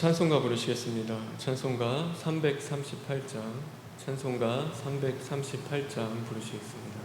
찬송가 부르시겠습니다. 찬송가 338장, 찬송가 338장 부르시겠습니다.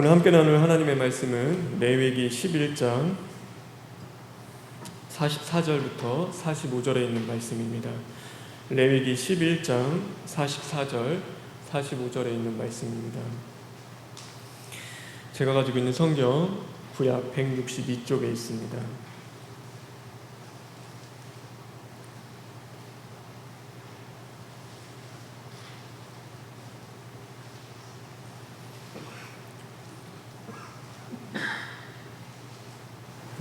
오늘 함께 나눌 하나님의 말씀은 레위기 11장 44절부터 45절에 있는 말씀입니다. 레위기 11장 44절, 45절에 있는 말씀입니다. 제가 가지고 있는 성경 구약 162쪽에 있습니다.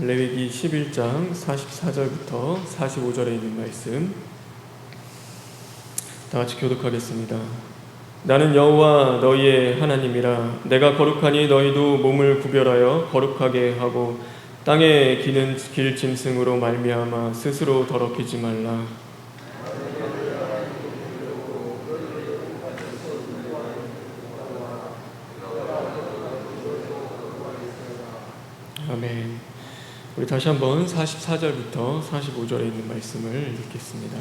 레위기 11장 44절부터 45절에 있는 말씀 다 같이 교독하겠습니다. 나는 여호와 너희의 하나님이라. 내가 거룩하니 너희도 몸을 구별하여 거룩하게 하고 땅에 기는 길 짐승으로 말미암아 스스로 더럽히지 말라. 아멘. 우리 다시 한번 44절부터 45절에 있는 말씀을 읽겠습니다.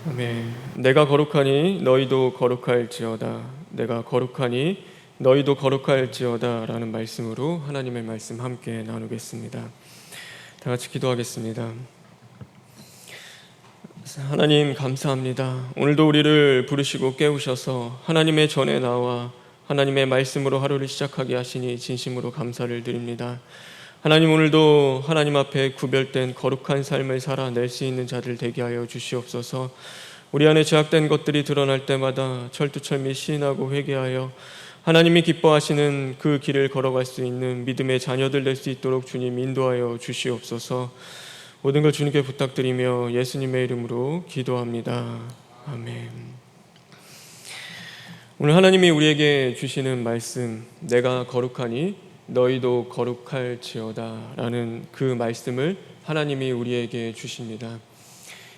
아멘. 내가 거룩하니 너희도 거룩할지어다. 내가 거룩하니 너희도 거룩할지어다 라는 말씀으로 하나님의 말씀 함께 나누겠습니다. 다 같이 기도하겠습니다. 하나님 감사합니다. 오늘도 우리를 부르시고 깨우셔서 하나님의 전에 나와 하나님의 말씀으로 하루를 시작하게 하시니 진심으로 감사를 드립니다. 하나님, 오늘도 하나님 앞에 구별된 거룩한 삶을 살아낼 수 있는 자들 되게 하여 주시옵소서. 우리 안에 죄악된 것들이 드러날 때마다 철두철미 시인하고 회개하여 하나님이 기뻐하시는 그 길을 걸어갈 수 있는 믿음의 자녀들 될 수 있도록 주님 인도하여 주시옵소서. 모든 걸 주님께 부탁드리며 예수님의 이름으로 기도합니다. 아멘. 오늘 하나님이 우리에게 주시는 말씀, 내가 거룩하니 너희도 거룩할지어다 라는 그 말씀을 하나님이 우리에게 주십니다.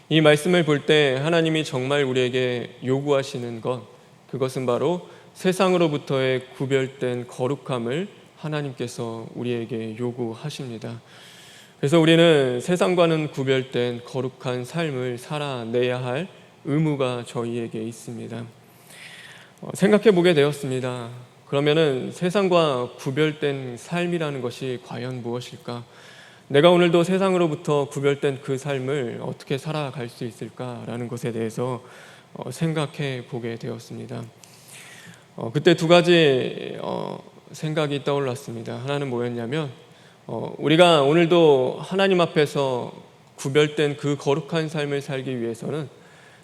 이 말씀을 볼 때 하나님이 정말 우리에게 요구하시는 것, 그것은 바로 세상으로부터의 구별된 거룩함을 하나님께서 우리에게 요구하십니다. 그래서 우리는 세상과는 구별된 거룩한 삶을 살아내야 할 의무가 저희에게 있습니다. 생각해 보게 되었습니다. 그러면은 세상과 구별된 삶이라는 것이 과연 무엇일까? 내가 오늘도 세상으로부터 구별된 그 삶을 어떻게 살아갈 수 있을까라는 것에 대해서 생각해 보게 되었습니다. 그때 두 가지 생각이 떠올랐습니다. 하나는 뭐였냐면 우리가 오늘도 하나님 앞에서 구별된 그 거룩한 삶을 살기 위해서는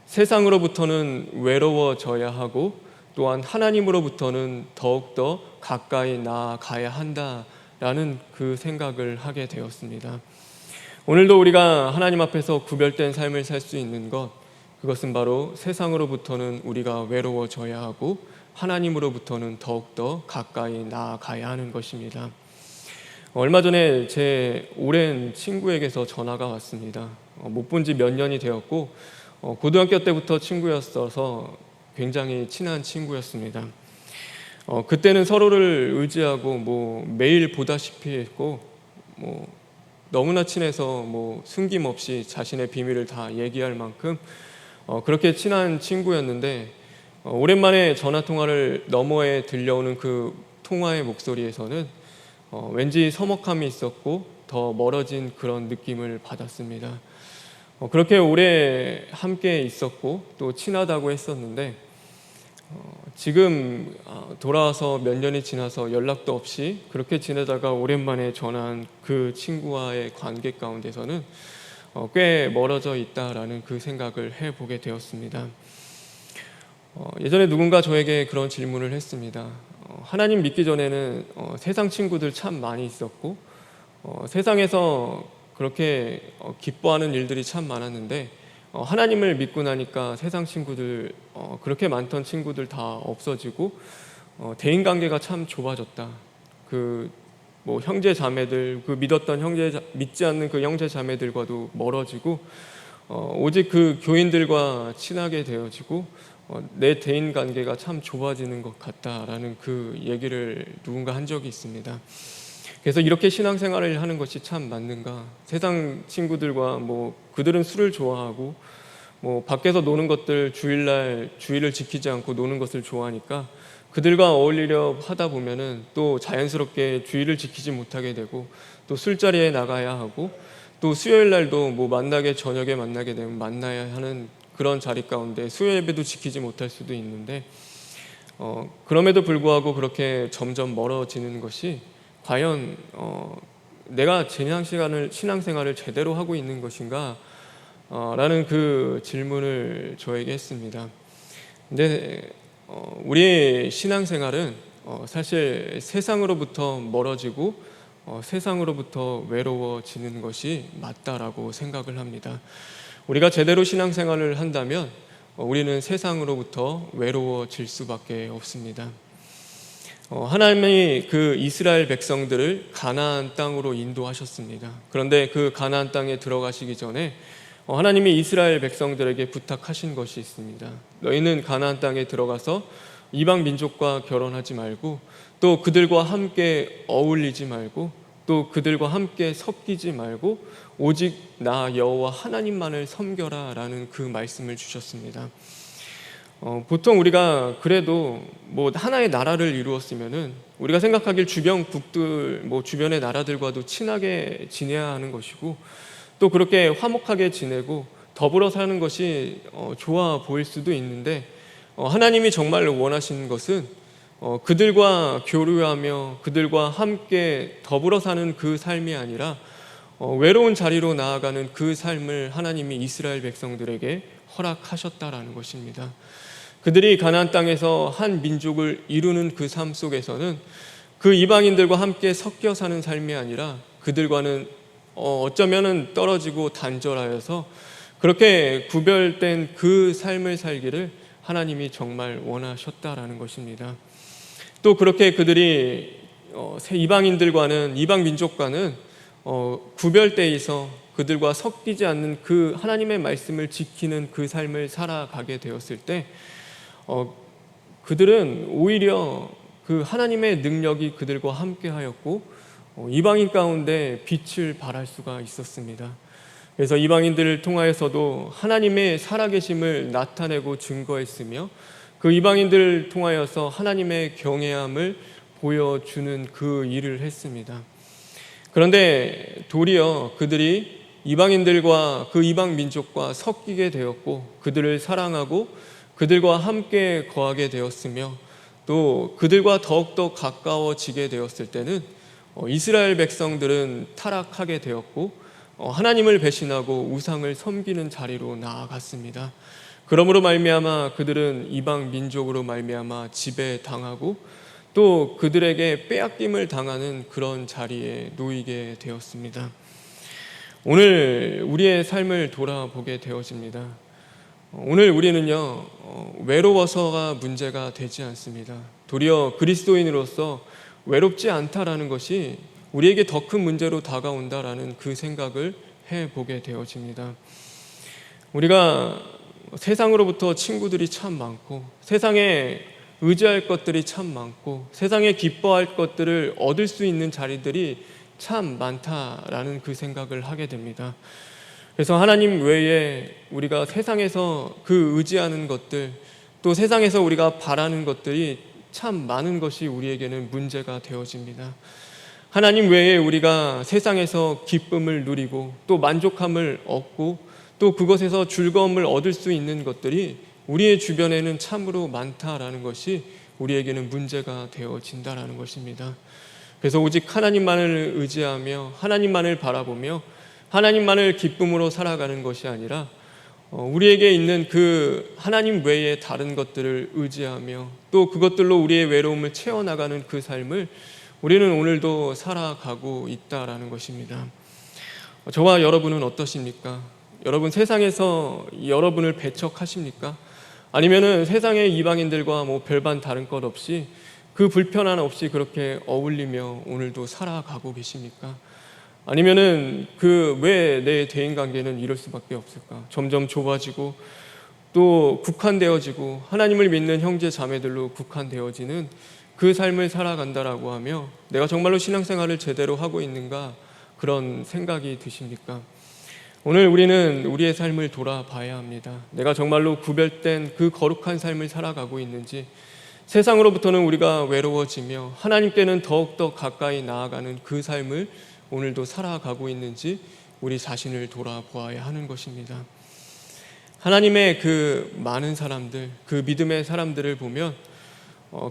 세상으로부터는 외로워져야 하고 또한 하나님으로부터는 더욱더 가까이 나아가야 한다라는 그 생각을 하게 되었습니다. 오늘도 우리가 하나님 앞에서 구별된 삶을 살 수 있는 것, 그것은 바로 세상으로부터는 우리가 외로워져야 하고 하나님으로부터는 더욱더 가까이 나아가야 하는 것입니다. 얼마 전에 제 오랜 친구에게서 전화가 왔습니다. 못 본 지 몇 년이 되었고 고등학교 때부터 친구였어서 굉장히 친한 친구였습니다. 그때는 서로를 의지하고 매일 보다시피 했고 너무나 친해서 숨김없이 자신의 비밀을 다 얘기할 만큼 그렇게 친한 친구였는데 오랜만에 전화통화를 너머에 들려오는 그 통화의 목소리에서는 왠지 서먹함이 있었고 더 멀어진 그런 느낌을 받았습니다. 그렇게 오래 함께 있었고 또 친하다고 했었는데 지금 돌아와서 몇 년이 지나서 연락도 없이 그렇게 지내다가 오랜만에 전화한 그 친구와의 관계 가운데서는 꽤 멀어져 있다라는 그 생각을 해보게 되었습니다. 예전에 누군가 저에게 그런 질문을 했습니다. 하나님 믿기 전에는 세상 친구들 참 많이 있었고 세상에서 그렇게 기뻐하는 일들이 참 많았는데 하나님을 믿고 나니까 세상 친구들 그렇게 많던 친구들 다 없어지고 대인관계가 참 좁아졌다. 형제 자매들, 믿지 않는 그 형제 자매들과도 멀어지고 오직 그 교인들과 친하게 되어지고 내 대인관계가 참 좁아지는 것 같다라는 그 얘기를 누군가 한 적이 있습니다. 그래서 이렇게 신앙생활을 하는 것이 참 맞는가? 세상 친구들과 그들은 술을 좋아하고 밖에서 노는 것들 주의를 지키지 않고 노는 것을 좋아하니까 그들과 어울리려 하다 보면은 또 자연스럽게 주의를 지키지 못하게 되고 또 술자리에 나가야 하고 또 수요일 날도 저녁에 만나게 되면 만나야 하는 그런 자리 가운데 수요 예배도 지키지 못할 수도 있는데 그럼에도 불구하고 그렇게 점점 멀어지는 것이 과연 내가 신앙생활을 제대로 하고 있는 것인가? 라는 그 질문을 저에게 했습니다. 근데 우리의 신앙생활은 사실 세상으로부터 멀어지고 세상으로부터 외로워지는 것이 맞다라고 생각을 합니다. 우리가 제대로 신앙생활을 한다면 우리는 세상으로부터 외로워질 수밖에 없습니다. 하나님이 그 이스라엘 백성들을 가나안 땅으로 인도하셨습니다. 그런데 그 가나안 땅에 들어가시기 전에 하나님이 이스라엘 백성들에게 부탁하신 것이 있습니다. 너희는 가나안 땅에 들어가서 이방 민족과 결혼하지 말고 또 그들과 함께 어울리지 말고 또 그들과 함께 섞이지 말고 오직 나 여호와 하나님만을 섬겨라 라는 그 말씀을 주셨습니다. 보통 우리가 그래도 뭐 하나의 나라를 이루었으면은 우리가 생각하길 주변국들 주변의 나라들과도 친하게 지내야 하는 것이고 또 그렇게 화목하게 지내고 더불어 사는 것이 좋아 보일 수도 있는데 하나님이 정말 원하시는 것은 그들과 교류하며 그들과 함께 더불어 사는 그 삶이 아니라 외로운 자리로 나아가는 그 삶을 하나님이 이스라엘 백성들에게 허락하셨다라는 것입니다. 그들이 가나안 땅에서 한 민족을 이루는 그 삶 속에서는 그 이방인들과 함께 섞여 사는 삶이 아니라 그들과는 어쩌면은 떨어지고 단절하여서 그렇게 구별된 그 삶을 살기를 하나님이 정말 원하셨다라는 것입니다. 또 그렇게 그들이 이방인들과는 이방 민족과는 구별되어 있어 그들과 섞이지 않는 그 하나님의 말씀을 지키는 그 삶을 살아가게 되었을 때 그들은 오히려 그 하나님의 능력이 그들과 함께하였고 이방인 가운데 빛을 발할 수가 있었습니다. 그래서 이방인들을 통하여서도 하나님의 살아계심을 나타내고 증거했으며 그 이방인들을 통하여서 하나님의 경외함을 보여주는 그 일을 했습니다. 그런데 도리어 그들이 이방인들과 그 이방 민족과 섞이게 되었고 그들을 사랑하고 그들과 함께 거하게 되었으며 또 그들과 더욱더 가까워지게 되었을 때는 이스라엘 백성들은 타락하게 되었고 하나님을 배신하고 우상을 섬기는 자리로 나아갔습니다. 그러므로 말미암아 그들은 이방 민족으로 말미암아 지배당하고 또 그들에게 빼앗김을 당하는 그런 자리에 놓이게 되었습니다. 오늘 우리의 삶을 돌아보게 되어집니다. 오늘 우리는요 외로워서가 문제가 되지 않습니다. 도리어 그리스도인으로서 외롭지 않다라는 것이 우리에게 더 큰 문제로 다가온다라는 그 생각을 해보게 되어집니다. 우리가 세상으로부터 친구들이 참 많고 세상에 의지할 것들이 참 많고 세상에 기뻐할 것들을 얻을 수 있는 자리들이 참 많다라는 그 생각을 하게 됩니다. 그래서 하나님 외에 우리가 세상에서 그 의지하는 것들 또 세상에서 우리가 바라는 것들이 참 많은 것이 우리에게는 문제가 되어집니다. 하나님 외에 우리가 세상에서 기쁨을 누리고 또 만족함을 얻고 또 그것에서 즐거움을 얻을 수 있는 것들이 우리의 주변에는 참으로 많다라는 것이 우리에게는 문제가 되어진다라는 것입니다. 그래서 오직 하나님만을 의지하며 하나님만을 바라보며 하나님만을 기쁨으로 살아가는 것이 아니라 우리에게 있는 그 하나님 외에 다른 것들을 의지하며 또 그것들로 우리의 외로움을 채워나가는 그 삶을 우리는 오늘도 살아가고 있다라는 것입니다. 저와 여러분은 어떠십니까? 여러분 세상에서 여러분을 배척하십니까? 아니면은 세상의 이방인들과 별반 다른 것 없이 그 불편함 없이 그렇게 어울리며 오늘도 살아가고 계십니까? 아니면은 그 왜 내 대인 관계는 이럴 수밖에 없을까? 점점 좁아지고 또 국한되어지고 하나님을 믿는 형제 자매들로 국한되어지는 그 삶을 살아간다라고 하며 내가 정말로 신앙생활을 제대로 하고 있는가 그런 생각이 드십니까? 오늘 우리는 우리의 삶을 돌아봐야 합니다. 내가 정말로 구별된 그 거룩한 삶을 살아가고 있는지 세상으로부터는 우리가 외로워지며 하나님께는 더욱더 가까이 나아가는 그 삶을 오늘도 살아가고 있는지 우리 자신을 돌아보아야 하는 것입니다. 하나님의 그 많은 사람들, 그 믿음의 사람들을 보면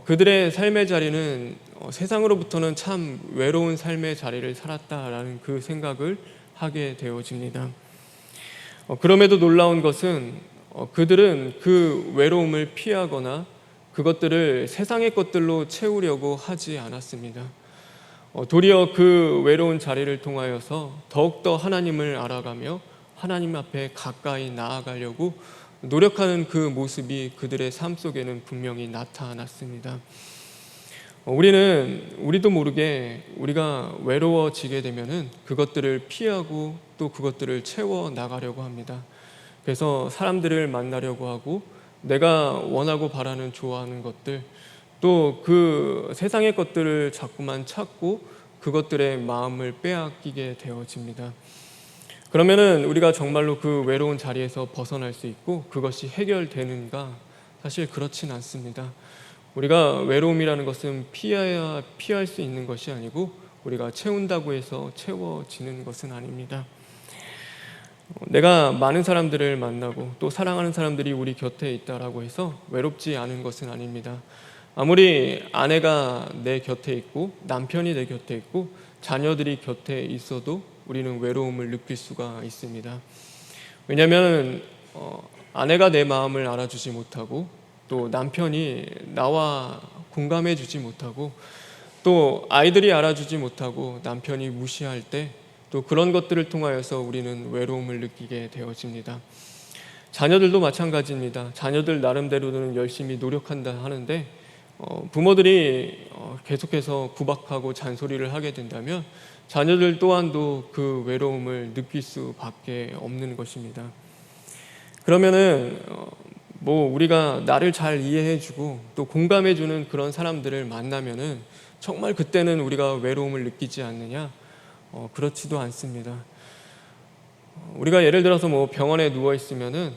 그들의 삶의 자리는 세상으로부터는 참 외로운 삶의 자리를 살았다라는 그 생각을 하게 되어집니다. 그럼에도 놀라운 것은 그들은 그 외로움을 피하거나 그것들을 세상의 것들로 채우려고 하지 않았습니다. 도리어 그 외로운 자리를 통하여서 더욱더 하나님을 알아가며 하나님 앞에 가까이 나아가려고 노력하는 그 모습이 그들의 삶 속에는 분명히 나타났습니다. 우리도 모르게 우리가 외로워지게 되면은 그것들을 피하고 또 그것들을 채워 나가려고 합니다. 그래서 사람들을 만나려고 하고 내가 원하고 바라는 좋아하는 것들 또 그 세상의 것들을 자꾸만 찾고 그것들의 마음을 빼앗기게 되어집니다. 그러면은 우리가 정말로 그 외로운 자리에서 벗어날 수 있고 그것이 해결되는가? 사실 그렇진 않습니다. 우리가 외로움이라는 것은 피할 수 있는 것이 아니고 우리가 채운다고 해서 채워지는 것은 아닙니다. 내가 많은 사람들을 만나고 또 사랑하는 사람들이 우리 곁에 있다라고 해서 외롭지 않은 것은 아닙니다. 아무리 아내가 내 곁에 있고 남편이 내 곁에 있고 자녀들이 곁에 있어도 우리는 외로움을 느낄 수가 있습니다. 왜냐하면 아내가 내 마음을 알아주지 못하고 또 남편이 나와 공감해 주지 못하고 또 아이들이 알아주지 못하고 남편이 무시할 때 또 그런 것들을 통하여서 우리는 외로움을 느끼게 되어집니다. 자녀들도 마찬가지입니다. 자녀들 나름대로는 열심히 노력한다 하는데 부모들이 계속해서 구박하고 잔소리를 하게 된다면 자녀들 또한도 그 외로움을 느낄 수밖에 없는 것입니다. 그러면은 우리가 나를 잘 이해해주고 또 공감해주는 그런 사람들을 만나면은 정말 그때는 우리가 외로움을 느끼지 않느냐? 그렇지도 않습니다. 우리가 예를 들어서 병원에 누워 있으면은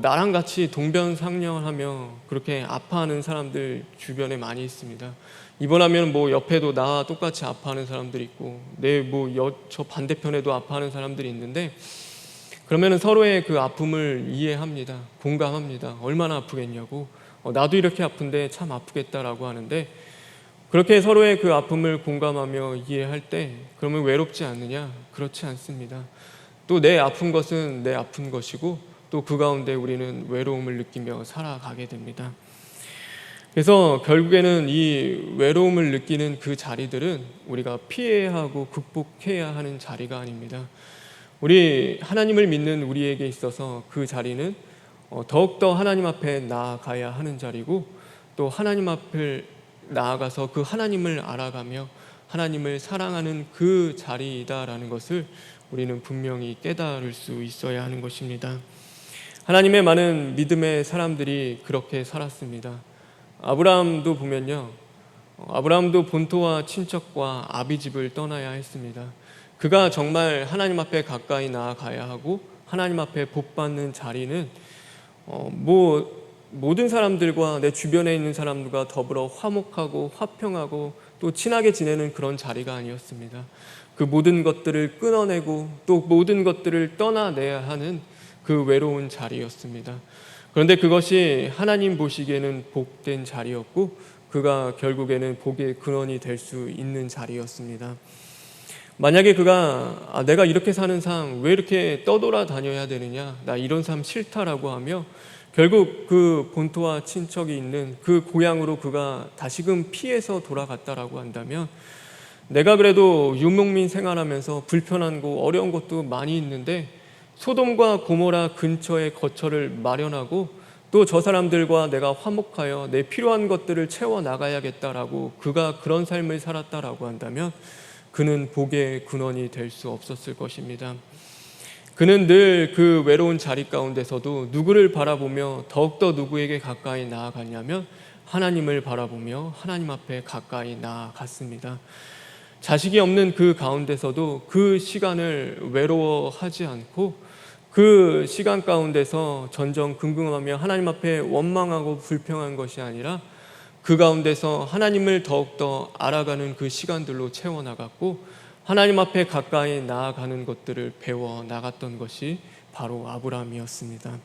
나랑 같이 동병상련하며 그렇게 아파하는 사람들 주변에 많이 있습니다. 입원하면 옆에도 나와 똑같이 아파하는 사람들이 있고 저 반대편에도 아파하는 사람들이 있는데 그러면은 서로의 그 아픔을 이해합니다. 공감합니다. 얼마나 아프겠냐고. 나도 이렇게 아픈데 참 아프겠다라고 하는데 그렇게 서로의 그 아픔을 공감하며 이해할 때 그러면 외롭지 않느냐? 그렇지 않습니다. 또 내 아픈 것은 내 아픈 것이고 또 그 가운데 우리는 외로움을 느끼며 살아가게 됩니다. 그래서 결국에는 이 외로움을 느끼는 그 자리들은 우리가 피해야 하고 극복해야 하는 자리가 아닙니다. 우리 하나님을 믿는 우리에게 있어서 그 자리는 더욱더 하나님 앞에 나아가야 하는 자리고 또 하나님 앞을 나아가서 그 하나님을 알아가며 하나님을 사랑하는 그 자리이다라는 것을 우리는 분명히 깨달을 수 있어야 하는 것입니다. 하나님의 많은 믿음의 사람들이 그렇게 살았습니다. 아브라함도 보면요, 아브라함도 본토와 친척과 아비집을 떠나야 했습니다. 그가 정말 하나님 앞에 가까이 나아가야 하고 하나님 앞에 복받는 자리는 모든 사람들과 내 주변에 있는 사람들과 더불어 화목하고 화평하고 또 친하게 지내는 그런 자리가 아니었습니다. 그 모든 것들을 끊어내고 또 모든 것들을 떠나내야 하는 그 외로운 자리였습니다. 그런데 그것이 하나님 보시기에는 복된 자리였고 그가 결국에는 복의 근원이 될 수 있는 자리였습니다. 만약에 그가 내가 이렇게 사는 삶 왜 이렇게 떠돌아다녀야 되느냐, 나 이런 삶 싫다라고 하며 결국 그 본토와 친척이 있는 그 고향으로 그가 다시금 피해서 돌아갔다라고 한다면 내가 그래도 유목민 생활하면서 불편한 거 어려운 것도 많이 있는데 소돔과 고모라 근처에 거처를 마련하고 또 저 사람들과 내가 화목하여 내 필요한 것들을 채워 나가야겠다라고 그가 그런 삶을 살았다라고 한다면 그는 복의 근원이 될 수 없었을 것입니다. 그는 늘 그 외로운 자리 가운데서도 누구를 바라보며 더욱더 누구에게 가까이 나아갔냐면 하나님을 바라보며 하나님 앞에 가까이 나아갔습니다. 자식이 없는 그 가운데서도 그 시간을 외로워하지 않고 그 시간 가운데서 전전긍긍하며 하나님 앞에 원망하고 불평한 것이 아니라 그 가운데서 하나님을 더욱더 알아가는 그 시간들로 채워나갔고 하나님 앞에 가까이 나아가는 것들을 배워 나갔던 것이 바로 아브라함이었습니다.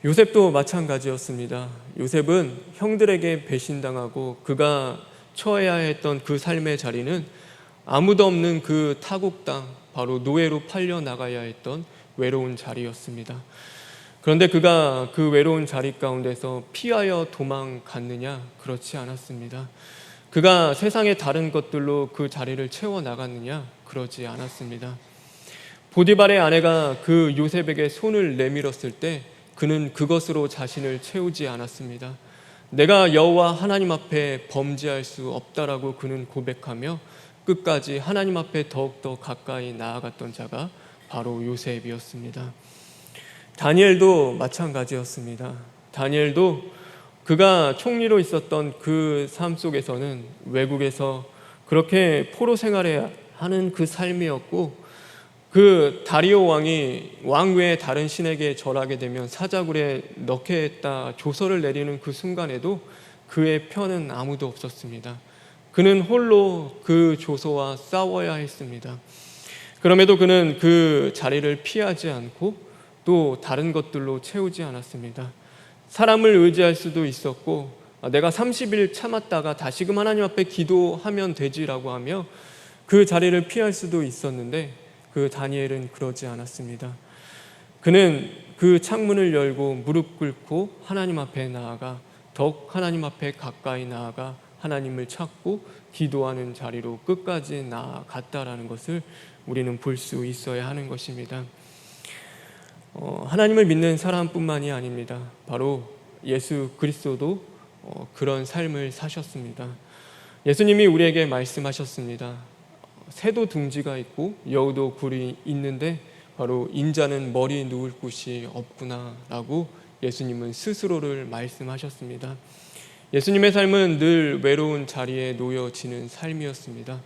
요셉도 마찬가지였습니다. 요셉은 형들에게 배신당하고 그가 처해야 했던 그 삶의 자리는 아무도 없는 그 타국 땅, 바로 노예로 팔려 나가야 했던 외로운 자리였습니다. 그런데 그가 그 외로운 자리 가운데서 피하여 도망갔느냐? 그렇지 않았습니다. 그가 세상의 다른 것들로 그 자리를 채워 나갔느냐? 그러지 않았습니다. 보디발의 아내가 그 요셉에게 손을 내밀었을 때 그는 그것으로 자신을 채우지 않았습니다. 내가 여호와 하나님 앞에 범죄할 수 없다라고 그는 고백하며 끝까지 하나님 앞에 더욱더 가까이 나아갔던 자가 바로 요셉이었습니다. 다니엘도 마찬가지였습니다. 다니엘도 그가 총리로 있었던 그 삶 속에서는 외국에서 그렇게 포로 생활을 하는 그 삶이었고, 그 다리오 왕이 왕 외에 다른 신에게 절하게 되면 사자굴에 넣게 했다 조서를 내리는 그 순간에도 그의 편은 아무도 없었습니다. 그는 홀로 그 조서와 싸워야 했습니다. 그럼에도 그는 그 자리를 피하지 않고 또 다른 것들로 채우지 않았습니다. 사람을 의지할 수도 있었고, 내가 30일 참았다가 다시금 하나님 앞에 기도하면 되지라고 하며 그 자리를 피할 수도 있었는데, 그 다니엘은 그러지 않았습니다. 그는 그 창문을 열고 무릎 꿇고 하나님 앞에 나아가 더욱 하나님 앞에 가까이 나아가 하나님을 찾고 기도하는 자리로 끝까지 나아갔다라는 것을 우리는 볼 수 있어야 하는 것입니다. 하나님을 믿는 사람뿐만이 아닙니다. 바로 예수 그리스도도 그런 삶을 사셨습니다. 예수님이 우리에게 말씀하셨습니다. 새도 둥지가 있고 여우도 굴이 있는데 바로 인자는 머리 누울 곳이 없구나 라고 예수님은 스스로를 말씀하셨습니다. 예수님의 삶은 늘 외로운 자리에 놓여지는 삶이었습니다.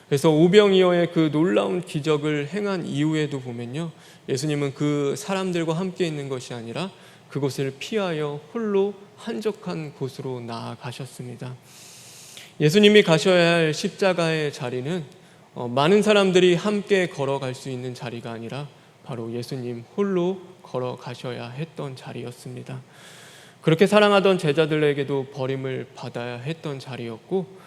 그래서 오병이어의 그 놀라운 기적을 행한 이후에도 보면요, 예수님은 그 사람들과 함께 있는 것이 아니라 그곳을 피하여 홀로 한적한 곳으로 나아가셨습니다. 예수님이 가셔야 할 십자가의 자리는 많은 사람들이 함께 걸어갈 수 있는 자리가 아니라 바로 예수님 홀로 걸어가셔야 했던 자리였습니다. 그렇게 사랑하던 제자들에게도 버림을 받아야 했던 자리였고,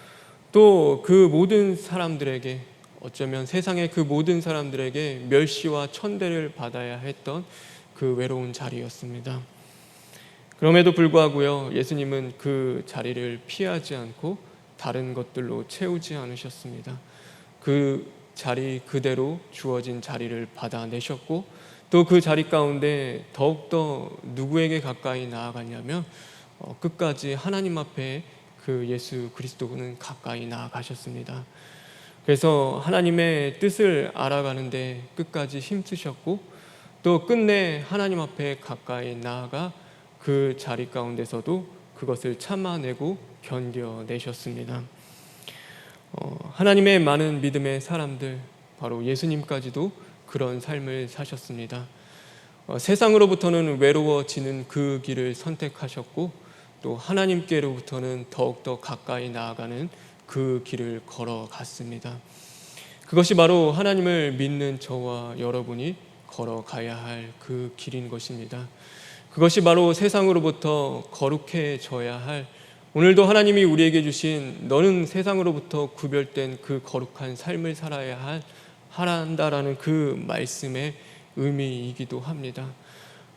또 그 모든 사람들에게, 어쩌면 세상의 그 모든 사람들에게 멸시와 천대를 받아야 했던 그 외로운 자리였습니다. 그럼에도 불구하고요, 예수님은 그 자리를 피하지 않고 다른 것들로 채우지 않으셨습니다. 그 자리 그대로 주어진 자리를 받아내셨고, 또 그 자리 가운데 더욱더 누구에게 가까이 나아갔냐면 끝까지 하나님 앞에 그 예수 그리스도는 가까이 나아가셨습니다. 그래서 하나님의 뜻을 알아가는데 끝까지 힘쓰셨고, 또 끝내 하나님 앞에 가까이 나아가 그 자리 가운데서도 그것을 참아내고 견뎌내셨습니다. 하나님의 많은 믿음의 사람들, 바로 예수님까지도 그런 삶을 사셨습니다. 세상으로부터는 외로워지는 그 길을 선택하셨고, 또 하나님께로부터는 더욱더 가까이 나아가는 그 길을 걸어갔습니다. 그것이 바로 하나님을 믿는 저와 여러분이 걸어가야 할 그 길인 것입니다. 그것이 바로 세상으로부터 거룩해져야 할, 오늘도 하나님이 우리에게 주신 너는 세상으로부터 구별된 그 거룩한 삶을 살아야 한다라는 그 말씀의 의미이기도 합니다.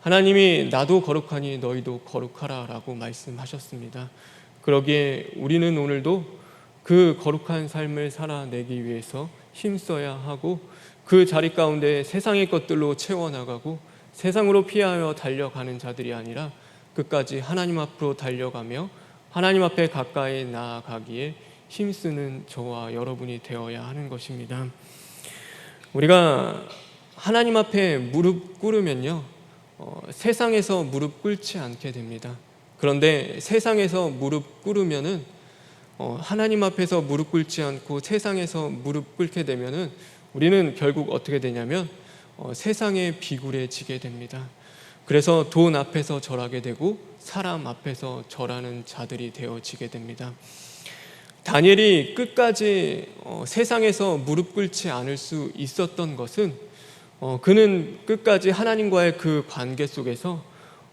하나님이 나도 거룩하니 너희도 거룩하라 라고 말씀하셨습니다. 그러기에 우리는 오늘도 그 거룩한 삶을 살아내기 위해서 힘써야 하고, 그 자리 가운데 세상의 것들로 채워나가고 세상으로 피하여 달려가는 자들이 아니라 끝까지 하나님 앞으로 달려가며 하나님 앞에 가까이 나아가기에 힘쓰는 저와 여러분이 되어야 하는 것입니다. 우리가 하나님 앞에 무릎 꿇으면요, 세상에서 무릎 꿇지 않게 됩니다. 그런데 세상에서 무릎 꿇으면은 하나님 앞에서 무릎 꿇지 않고 세상에서 무릎 꿇게 되면은 우리는 결국 어떻게 되냐면 세상에 비굴해지게 됩니다. 그래서 돈 앞에서 절하게 되고 사람 앞에서 절하는 자들이 되어지게 됩니다. 다니엘이 끝까지 세상에서 무릎 꿇지 않을 수 있었던 것은 그는 끝까지 하나님과의 그 관계 속에서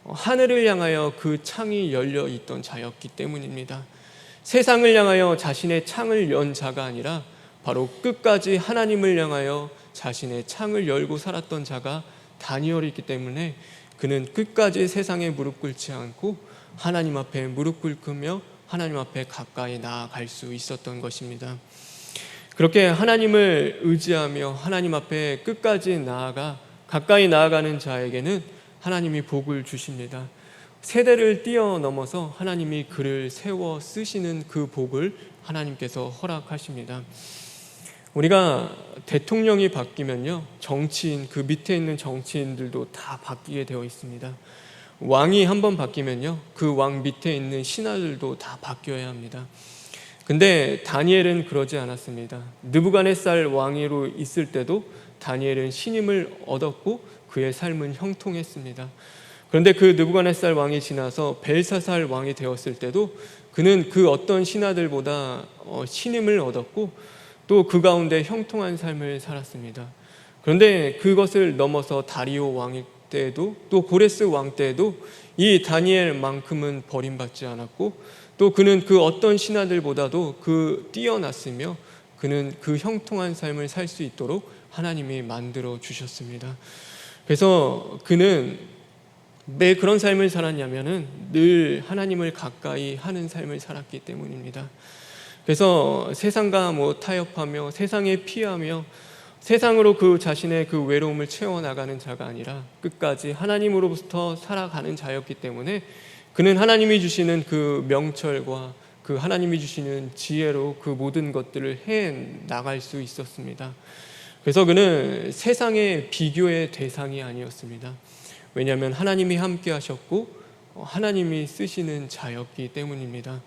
하늘을 향하여 그 창이 열려 있던 자였기 때문입니다. 세상을 향하여 자신의 창을 연 자가 아니라 바로 끝까지 하나님을 향하여 자신의 창을 열고 살았던 자가 다니엘이기 때문에 그는 끝까지 세상에 무릎 꿇지 않고 하나님 앞에 무릎 꿇으며 하나님 앞에 가까이 나아갈 수 있었던 것입니다. 그렇게 하나님을 의지하며 하나님 앞에 끝까지 나아가 가까이 나아가는 자에게는 하나님이 복을 주십니다. 세대를 뛰어넘어서 하나님이 그를 세워 쓰시는 그 복을 하나님께서 허락하십니다. 우리가 대통령이 바뀌면요, 정치인, 그 밑에 있는 정치인들도 다 바뀌게 되어 있습니다. 왕이 한번 바뀌면요, 그 왕 밑에 있는 신하들도 다 바뀌어야 합니다. 근데 다니엘은 그러지 않았습니다. 느부갓네살 왕으로 있을 때도 다니엘은 신임을 얻었고 그의 삶은 형통했습니다. 그런데 그 느부갓네살 왕이 지나서 벨사살 왕이 되었을 때도 그는 그 어떤 신하들보다 신임을 얻었고 또 그 가운데 형통한 삶을 살았습니다. 그런데 그것을 넘어서 다리오 왕 때에도 또 고레스 왕 때에도 이 다니엘만큼은 버림받지 않았고 또 그는 그 어떤 신하들보다도 뛰어났으며 그는 그 형통한 삶을 살 수 있도록 하나님이 만들어 주셨습니다. 그래서 그는 왜 그런 삶을 살았냐면은 늘 하나님을 가까이 하는 삶을 살았기 때문입니다. 그래서 세상과 타협하며 세상에 피하며 세상으로 그 자신의 그 외로움을 채워나가는 자가 아니라 끝까지 하나님으로부터 살아가는 자였기 때문에 그는 하나님이 주시는 그 명철과 그 하나님이 주시는 지혜로 그 모든 것들을 해 나갈 수 있었습니다. 그래서 그는 세상의 비교의 대상이 아니었습니다. 왜냐하면 하나님이 함께 하셨고 하나님이 쓰시는 자였기 때문입니다.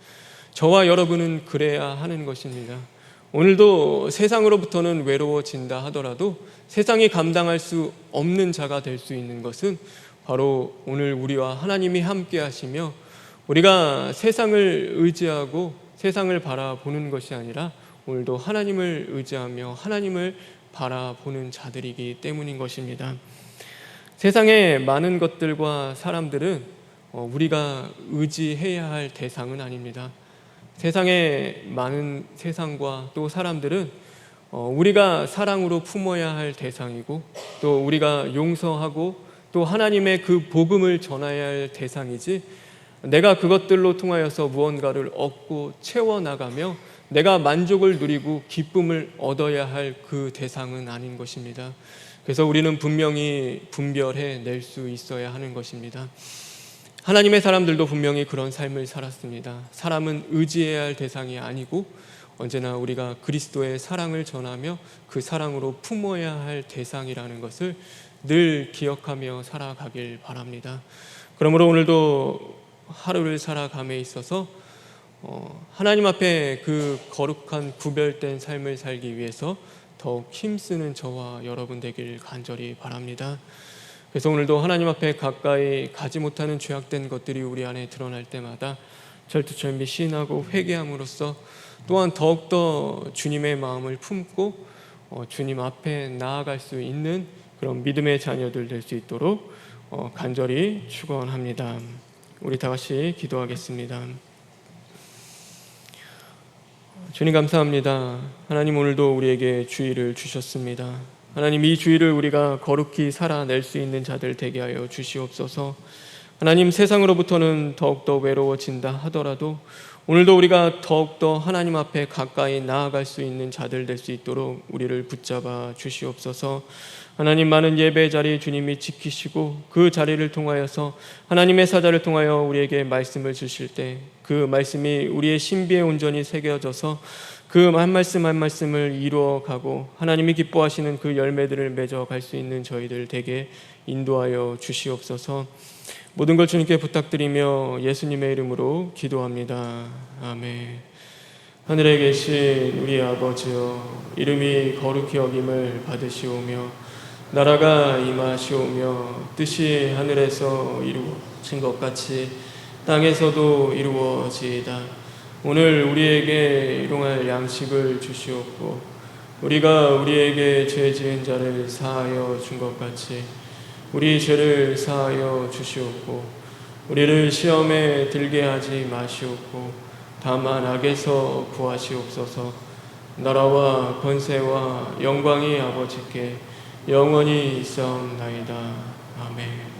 저와 여러분은 그래야 하는 것입니다. 오늘도 세상으로부터는 외로워진다 하더라도 세상이 감당할 수 없는 자가 될 수 있는 것은 바로 오늘 우리와 하나님이 함께 하시며 우리가 세상을 의지하고 세상을 바라보는 것이 아니라 오늘도 하나님을 의지하며 하나님을 바라보는 자들이기 때문인 것입니다. 세상의 많은 것들과 사람들은 우리가 의지해야 할 대상은 아닙니다. 세상의 많은 세상과 또 사람들은 우리가 사랑으로 품어야 할 대상이고 또 우리가 용서하고 또 하나님의 그 복음을 전해야 할 대상이지 내가 그것들로 통하여서 무언가를 얻고 채워나가며 내가 만족을 누리고 기쁨을 얻어야 할 그 대상은 아닌 것입니다. 그래서 우리는 분명히 분별해 낼 수 있어야 하는 것입니다. 하나님의 사람들도 분명히 그런 삶을 살았습니다. 사람은 의지해야 할 대상이 아니고 언제나 우리가 그리스도의 사랑을 전하며 그 사랑으로 품어야 할 대상이라는 것을 늘 기억하며 살아가길 바랍니다. 그러므로 오늘도 하루를 살아감에 있어서 하나님 앞에 그 거룩한 구별된 삶을 살기 위해서 더욱 힘쓰는 저와 여러분 되길 간절히 바랍니다. 그래서 오늘도 하나님 앞에 가까이 가지 못하는 죄악된 것들이 우리 안에 드러날 때마다 절투철미 시인하고 회개함으로써 또한 더욱더 주님의 마음을 품고 주님 앞에 나아갈 수 있는 그런 믿음의 자녀들 될 수 있도록 간절히 축원합니다. 우리 다 같이 기도하겠습니다. 주님 감사합니다. 하나님 오늘도 우리에게 주의를 주셨습니다. 하나님 이 주의를 우리가 거룩히 살아낼 수 있는 자들 되게 하여 주시옵소서. 하나님 세상으로부터는 더욱더 외로워진다 하더라도 오늘도 우리가 더욱더 하나님 앞에 가까이 나아갈 수 있는 자들 될 수 있도록 우리를 붙잡아 주시옵소서. 하나님 많은 예배 자리 주님이 지키시고 그 자리를 통하여서 하나님의 사자를 통하여 우리에게 말씀을 주실 때 그 말씀이 우리의 신비에 온전히 새겨져서 그 한 말씀 한 말씀을 이루어가고 하나님이 기뻐하시는 그 열매들을 맺어갈 수 있는 저희들 되게 인도하여 주시옵소서. 모든 걸 주님께 부탁드리며 예수님의 이름으로 기도합니다. 아멘. 하늘에 계신 우리 아버지여, 이름이 거룩히 여김을 받으시오며 나라가 임하시오며 뜻이 하늘에서 이루어진 것 같이 땅에서도 이루어지이다. 오늘 우리에게 일용할 양식을 주시옵고 우리가 우리에게 죄 지은 자를 사하여 준 것 같이 우리 죄를 사하여 주시옵고 우리를 시험에 들게 하지 마시옵고 다만 악에서 구하시옵소서. 나라와 권세와 영광이 아버지께 영원히 있사옵나이다. 아멘.